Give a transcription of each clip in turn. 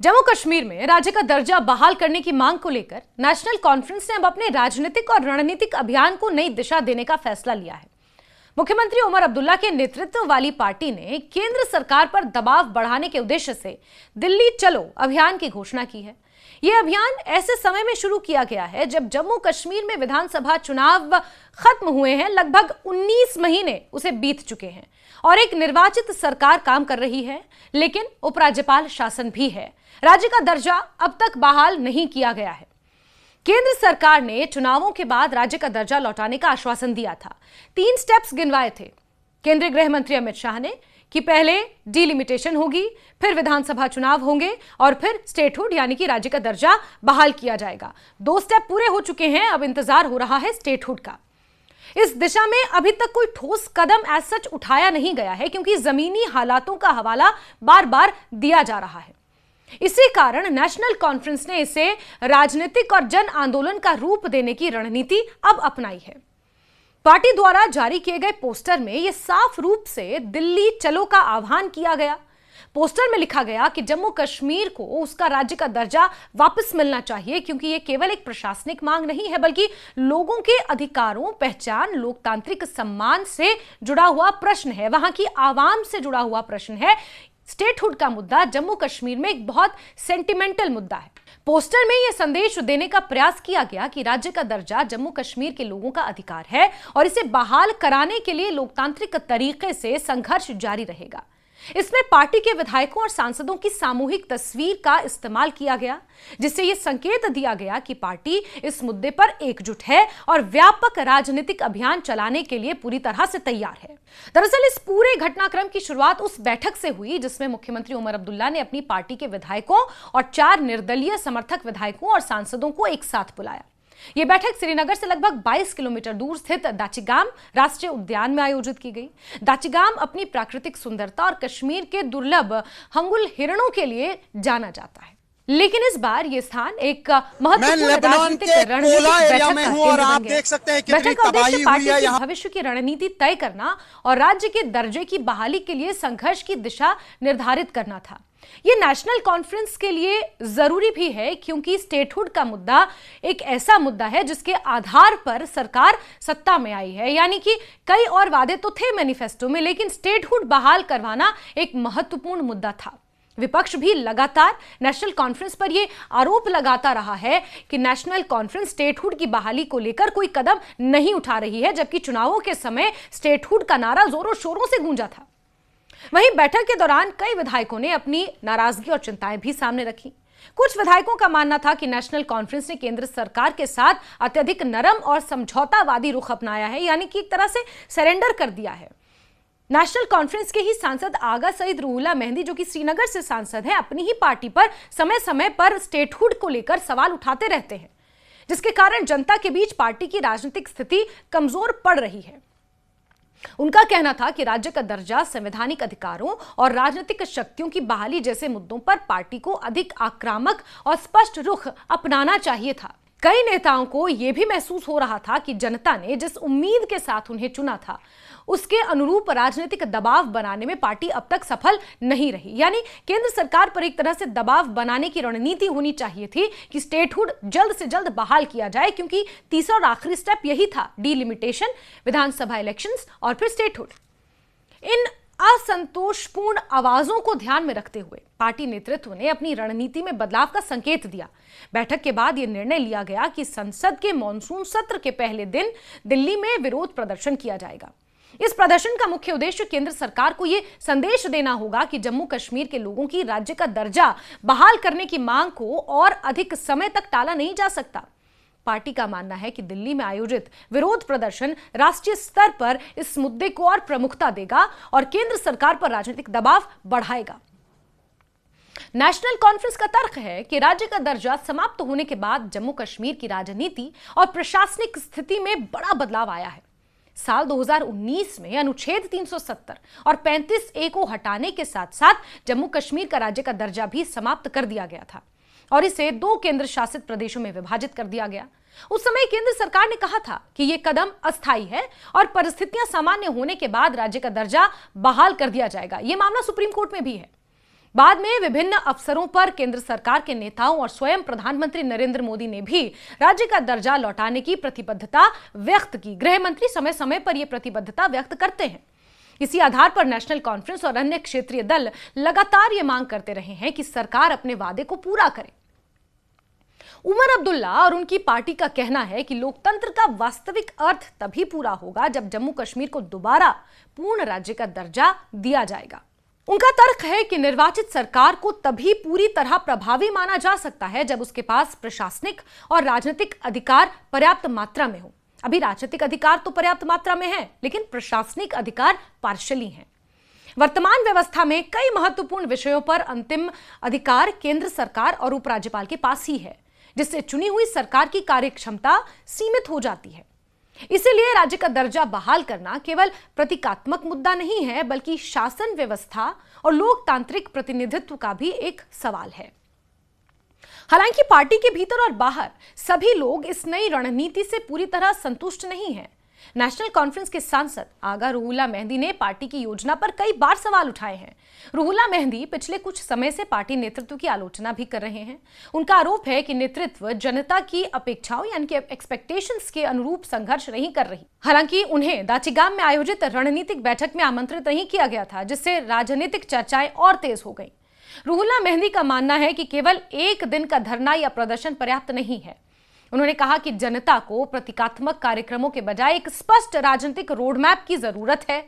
जम्मू कश्मीर में राज्य का दर्जा बहाल करने की मांग को लेकर नेशनल कॉन्फ्रेंस ने अब अपने राजनीतिक और रणनीतिक अभियान को नई दिशा देने का फैसला लिया है। मुख्यमंत्री उमर अब्दुल्ला के नेतृत्व वाली पार्टी ने केंद्र सरकार पर दबाव बढ़ाने के उद्देश्य से दिल्ली चलो अभियान की घोषणा की है। यह अभियान ऐसे समय में शुरू किया गया है जब जम्मू कश्मीर में विधानसभा चुनाव खत्म हुए हैं। लगभग 19 महीने उसे बीत चुके हैं और एक निर्वाचित सरकार काम कर रही है, लेकिन उपराज्यपाल शासन भी है। राज्य का दर्जा अब तक बहाल नहीं किया गया है। केंद्र सरकार ने चुनावों के बाद राज्य का दर्जा लौटाने का आश्वासन दिया था। 3 स्टेप्स गिनवाए थे केंद्रीय गृह मंत्री अमित शाह ने कि पहले डिलिमिटेशन होगी, फिर विधानसभा चुनाव होंगे और फिर स्टेटहुड यानी कि राज्य का दर्जा बहाल किया जाएगा। 2 स्टेप पूरे हो चुके हैं, अब इंतजार हो रहा है स्टेटहुड का। इस दिशा में अभी तक कोई ठोस कदम एज सच उठाया नहीं गया है, क्योंकि जमीनी हालातों का हवाला बार बार दिया जा रहा है। इसी कारण नेशनल कॉन्फ्रेंस ने इसे राजनीतिक और जन आंदोलन का रूप देने की रणनीति अब अपनाई है। पार्टी द्वारा जारी किए गए पोस्टर में यह साफ रूप से दिल्ली चलो का आह्वान किया गया। पोस्टर में लिखा गया कि जम्मू कश्मीर को उसका राज्य का दर्जा वापस मिलना चाहिए, क्योंकि यह केवल एक प्रशासनिक मांग नहीं है, बल्कि लोगों के अधिकारों, पहचान, लोकतांत्रिक सम्मान से जुड़ा हुआ प्रश्न है। वहां की आवाम से जुड़ा हुआ प्रश्न है। स्टेटहुड का मुद्दा जम्मू कश्मीर में एक बहुत सेंटिमेंटल मुद्दा है। पोस्टर में यह संदेश देने का प्रयास किया गया कि राज्य का दर्जा जम्मू कश्मीर के लोगों का अधिकार है और इसे बहाल कराने के लिए लोकतांत्रिक तरीके से संघर्ष जारी रहेगा। इसमें पार्टी के विधायकों और सांसदों की सामूहिक तस्वीर का इस्तेमाल किया गया, जिससे यह संकेत दिया गया कि पार्टी इस मुद्दे पर एकजुट है और व्यापक राजनीतिक अभियान चलाने के लिए पूरी तरह से तैयार है। दरअसल इस पूरे घटनाक्रम की शुरुआत उस बैठक से हुई जिसमें मुख्यमंत्री उमर अब्दुल्ला ने अपनी पार्टी के विधायकों और 4 निर्दलीय समर्थक विधायकों और सांसदों को एक साथ बुलाया। यह बैठक श्रीनगर से लगभग 22 किलोमीटर दूर स्थित दाचिगाम राष्ट्रीय उद्यान में आयोजित की गई। दाचिगाम अपनी प्राकृतिक सुंदरता और कश्मीर के दुर्लभ हंगुल हिरणों के लिए जाना जाता है, लेकिन इस बार यह स्थान एक महत्वपूर्ण राजनीतिक भविष्य की रणनीति तय करना और राज्य के दर्जे की बहाली के लिए संघर्ष की दिशा निर्धारित करना था। यह नेशनल कॉन्फ्रेंस के लिए जरूरी भी है, क्योंकि स्टेटहुड का मुद्दा एक ऐसा मुद्दा है जिसके आधार पर सरकार सत्ता में आई है। यानी कि कई और वादे तो थे मैनिफेस्टो में, लेकिन स्टेटहुड बहाल करवाना एक महत्वपूर्ण मुद्दा था। विपक्ष भी लगातार नेशनल कॉन्फ्रेंस पर यह आरोप लगाता रहा है कि नेशनल कॉन्फ्रेंस स्टेटहुड की बहाली को लेकर कोई कदम नहीं उठा रही है, जबकि चुनावों के समय स्टेटहुड का नारा जोरों शोरों से गूंजा था। वहीं बैठक के दौरान कई विधायकों ने अपनी नाराजगी और चिंताएं भी सामने रखी। कुछ विधायकों का मानना था कि नेशनल कॉन्फ्रेंस ने केंद्र सरकार के साथ अत्यधिक नरम और समझौतावादी रुख अपनाया है, यानी कि एक तरह से सरेंडर कर दिया है। नेशनल कॉन्फ्रेंस के ही सांसद आगा सईद रूहुल्लाह मेहंदी, जो कि श्रीनगर से सांसद हैं, अपनी ही पार्टी पर समय समय पर स्टेटहुड को लेकर सवाल उठाते रहते हैं, जिसके कारण जनता के बीच पार्टी की राजनीतिक स्थिति कमजोर पड़ रही है। उनका कहना था कि राज्य का दर्जा, संवैधानिक अधिकारों और राजनीतिक शक्तियों की बहाली जैसे मुद्दों पर पार्टी को अधिक आक्रामक और स्पष्ट रुख अपनाना चाहिए था। कई नेताओं को यह भी महसूस हो रहा था कि जनता ने जिस उम्मीद के साथ उन्हें चुना था, उसके अनुरूप राजनीतिक दबाव बनाने में पार्टी अब तक सफल नहीं रही। यानी केंद्र सरकार पर एक तरह से दबाव बनाने की रणनीति होनी चाहिए थी कि स्टेटहुड जल्द से जल्द बहाल किया जाए, क्योंकि तीसरा और आखिरी स्टेप यही था, डिलिमिटेशन, विधानसभा इलेक्शंस और फिर स्टेटहुड। इन असंतोषपूर्ण आवाजों को ध्यान में रखते हुए पार्टी नेतृत्व ने अपनी रणनीति में बदलाव का संकेत दिया। बैठक के बाद यह निर्णय लिया गया कि संसद के मॉनसून सत्र के पहले दिन दिल्ली में विरोध प्रदर्शन किया जाएगा। इस प्रदर्शन का मुख्य उद्देश्य केंद्र सरकार को यह संदेश देना होगा कि जम्मू कश्मीर के लोगों की राज्य का दर्जा बहाल करने की मांग को और अधिक समय तक टाला नहीं जा सकता। पार्टी का मानना है कि दिल्ली में आयोजित विरोध प्रदर्शन राष्ट्रीय स्तर पर इस मुद्दे को और प्रमुखता देगा और केंद्र सरकार पर राजनीतिक दबाव बढ़ाएगा। नेशनल कॉन्फ्रेंस का तर्क है कि राज्य का दर्जा समाप्त होने के बाद जम्मू कश्मीर की राजनीति और प्रशासनिक स्थिति में बड़ा बदलाव आया है। साल 2019 में अनुच्छेद 370 और 35A को हटाने के साथ साथ जम्मू कश्मीर का राज्य का दर्जा भी समाप्त कर दिया गया था और इसे 2 केंद्र शासित प्रदेशों में विभाजित कर दिया गया। उस समय केंद्र सरकार ने कहा था कि यह कदम अस्थायी है और परिस्थितियां सामान्य होने के बाद राज्य का दर्जा बहाल कर दिया जाएगा। यह मामला सुप्रीम कोर्ट में भी है। बाद में विभिन्न अवसरों पर केंद्र सरकार के नेताओं और स्वयं प्रधानमंत्री नरेंद्र मोदी ने भी राज्य का दर्जा लौटाने की प्रतिबद्धता व्यक्त की। गृह मंत्री समय समय पर यह प्रतिबद्धता व्यक्त करते हैं। इसी आधार पर नेशनल कॉन्फ्रेंस और अन्य क्षेत्रीय दल लगातार ये मांग करते रहे हैं कि सरकार अपने वादे को पूरा करे। उमर अब्दुल्ला और उनकी पार्टी का कहना है कि लोकतंत्र का वास्तविक अर्थ तभी पूरा होगा जब जम्मू कश्मीर को दोबारा पूर्ण राज्य का दर्जा दिया जाएगा। उनका तर्क है कि निर्वाचित सरकार को तभी पूरी तरह प्रभावी माना जा सकता है जब उसके पास प्रशासनिक और राजनीतिक अधिकार पर्याप्त मात्रा में हो। अभी राजनीतिक अधिकार तो पर्याप्त मात्रा में है, लेकिन प्रशासनिक अधिकार पार्शियली हैं। वर्तमान व्यवस्था में कई महत्वपूर्ण विषयों पर अंतिम अधिकार केंद्र सरकार और उपराज्यपाल के पास ही है, जिससे चुनी हुई सरकार की कार्यक्षमता सीमित हो जाती है। इसीलिए राज्य का दर्जा बहाल करना केवल प्रतीकात्मक मुद्दा नहीं है, बल्कि शासन व्यवस्था और लोकतांत्रिक प्रतिनिधित्व का भी एक सवाल है। हालांकि पार्टी के भीतर और बाहर सभी लोग इस नई रणनीति से पूरी तरह संतुष्ट नहीं हैं। नेशनल कॉन्फ्रेंस के सांसद आगा रुहुल्ला मेहंदी ने पार्टी की योजना पर कई बार सवाल उठाए हैं। रुहुल्ला मेहंदी पिछले कुछ समय से पार्टी नेतृत्व की आलोचना भी कर रहे हैं। उनका आरोप है कि नेतृत्व जनता की अपेक्षाओं यानी कि एक्सपेक्टेशंस के अनुरूप संघर्ष नहीं कर रही। हालांकि उन्हें दाचीगाम में आयोजित रणनीतिक बैठक में आमंत्रित नहीं किया गया था, जिससे राजनीतिक चर्चाएं और तेज हो गई। रुहुल्ला मेहंदी का मानना है कि केवल एक दिन का धरना या प्रदर्शन पर्याप्त नहीं है। उन्होंने कहा कि जनता को प्रतीकात्मक कार्यक्रमों के बजाय एक स्पष्ट राजनीतिक रोडमैप की जरूरत है।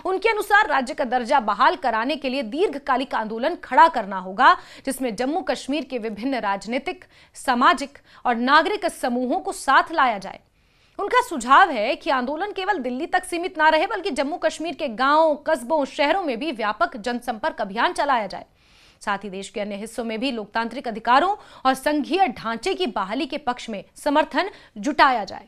उनके अनुसार राज्य का दर्जा बहाल कराने के लिए दीर्घकालिक आंदोलन खड़ा करना होगा, जिसमें जम्मू कश्मीर के विभिन्न राजनीतिक, सामाजिक और नागरिक समूहों को साथ लाया जाए। उनका सुझाव है कि आंदोलन केवल दिल्ली तक सीमित ना रहे, बल्कि जम्मू कश्मीर के गांवों, कस्बों, शहरों में भी व्यापक जनसंपर्क अभियान चलाया जाए। साथ ही देश के अन्य हिस्सों में भी लोकतांत्रिक अधिकारों और संघीय ढांचे की बहाली के पक्ष में समर्थन जुटाया जाए।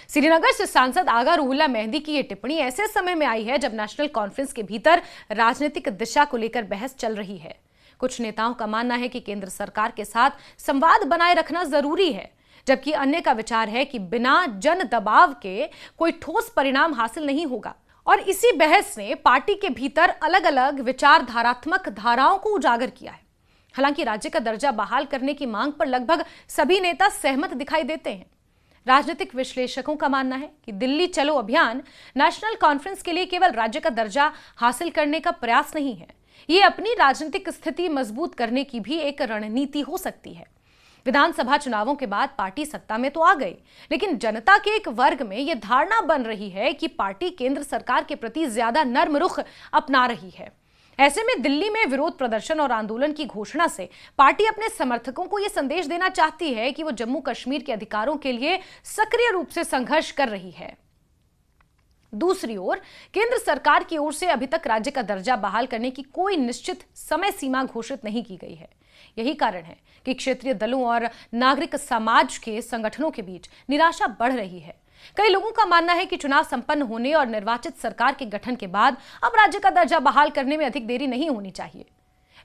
श्रीनगर से सांसद आगा रुहुल्ला मेहंदी की यह टिप्पणी ऐसे समय में आई है जब नेशनल कॉन्फ्रेंस के भीतर राजनीतिक दिशा को लेकर बहस चल रही है। कुछ नेताओं का मानना है कि केंद्र सरकार के साथ संवाद बनाए रखना जरूरी है, जबकि अन्य का विचार है कि बिना जन दबाव के कोई ठोस परिणाम हासिल नहीं होगा। और इसी बहस ने पार्टी के भीतर अलग अलग विचारधारात्मक धाराओं को उजागर किया है। हालांकि राज्य का दर्जा बहाल करने की मांग पर लगभग सभी नेता सहमत दिखाई देते हैं। राजनीतिक विश्लेषकों का मानना है कि दिल्ली चलो अभियान नेशनल कॉन्फ्रेंस के लिए केवल राज्य का दर्जा हासिल करने का प्रयास नहीं है, ये अपनी राजनीतिक स्थिति मजबूत करने की भी एक रणनीति हो सकती है। विधानसभा चुनावों के बाद पार्टी सत्ता में तो आ गई, लेकिन जनता के एक वर्ग में यह धारणा बन रही है कि पार्टी केंद्र सरकार के प्रति ज्यादा नर्म रुख अपना रही है। ऐसे में दिल्ली में विरोध प्रदर्शन और आंदोलन की घोषणा से पार्टी अपने समर्थकों को यह संदेश देना चाहती है कि वो जम्मू कश्मीर के अधिकारों के लिए सक्रिय रूप से संघर्ष कर रही है। दूसरी ओर केंद्र सरकार की ओर से अभी तक राज्य का दर्जा बहाल करने की कोई निश्चित समय सीमा घोषित नहीं की गई है। यही कारण है कि क्षेत्रीय दलों और नागरिक समाज के संगठनों के बीच निराशा बढ़ रही है। कई लोगों का मानना है कि चुनाव संपन्न होने और निर्वाचित सरकार के गठन के बाद अब राज्य का दर्जा बहाल करने में अधिक देरी नहीं होनी चाहिए।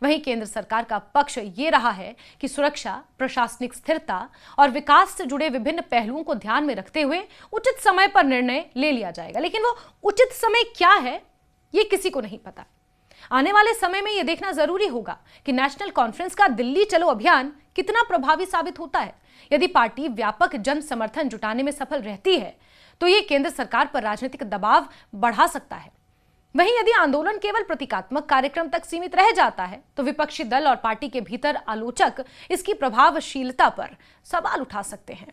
वहीं केंद्र सरकार का पक्ष ये रहा है कि सुरक्षा, प्रशासनिक स्थिरता और विकास से जुड़े विभिन्न पहलुओं को ध्यान में रखते हुए उचित समय पर निर्णय ले लिया जाएगा। लेकिन वो उचित समय क्या है, ये किसी को नहीं पता। आने वाले समय में यह देखना जरूरी होगा कि नेशनल कॉन्फ्रेंस का दिल्ली चलो अभियान कितना प्रभावी साबित होता है। यदि पार्टी व्यापक जन समर्थन जुटाने में सफल रहती है तो यह केंद्र सरकार पर राजनीतिक दबाव बढ़ा सकता है। वहीं यदि आंदोलन केवल प्रतीकात्मक कार्यक्रम तक सीमित रह जाता है तो विपक्षी दल और पार्टी के भीतर आलोचक इसकी प्रभावशीलता पर सवाल उठा सकते हैं।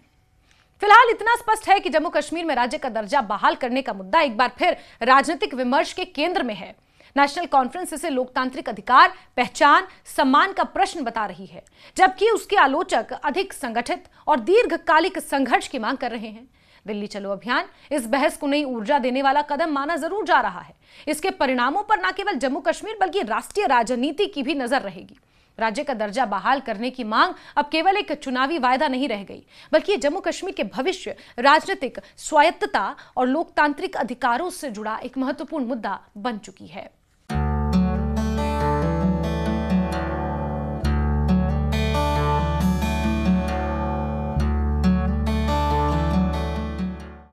फिलहाल इतना स्पष्ट है कि जम्मू कश्मीर में राज्य का दर्जा बहाल करने का मुद्दा एक बार फिर राजनीतिक विमर्श के केंद्र में है। नेशनल कॉन्फ्रेंस इसे लोकतांत्रिक अधिकार, पहचान, सम्मान का प्रश्न बता रही है, जबकि उसके आलोचक अधिक संगठित और दीर्घकालिक संघर्ष की मांग कर रहे हैं। दिल्ली चलो अभियान इस बहस को नई ऊर्जा देने वाला कदम माना जरूर जा रहा है। इसके परिणामों पर न केवल जम्मू कश्मीर बल्कि राष्ट्रीय राजनीति की भी नजर रहेगी। राज्य का दर्जा बहाल करने की मांग अब केवल एक चुनावी वायदा नहीं रह गई, बल्कि जम्मू कश्मीर के भविष्य, राजनीतिक स्वायत्तता और लोकतांत्रिक अधिकारों से जुड़ा एक महत्वपूर्ण मुद्दा बन चुकी है।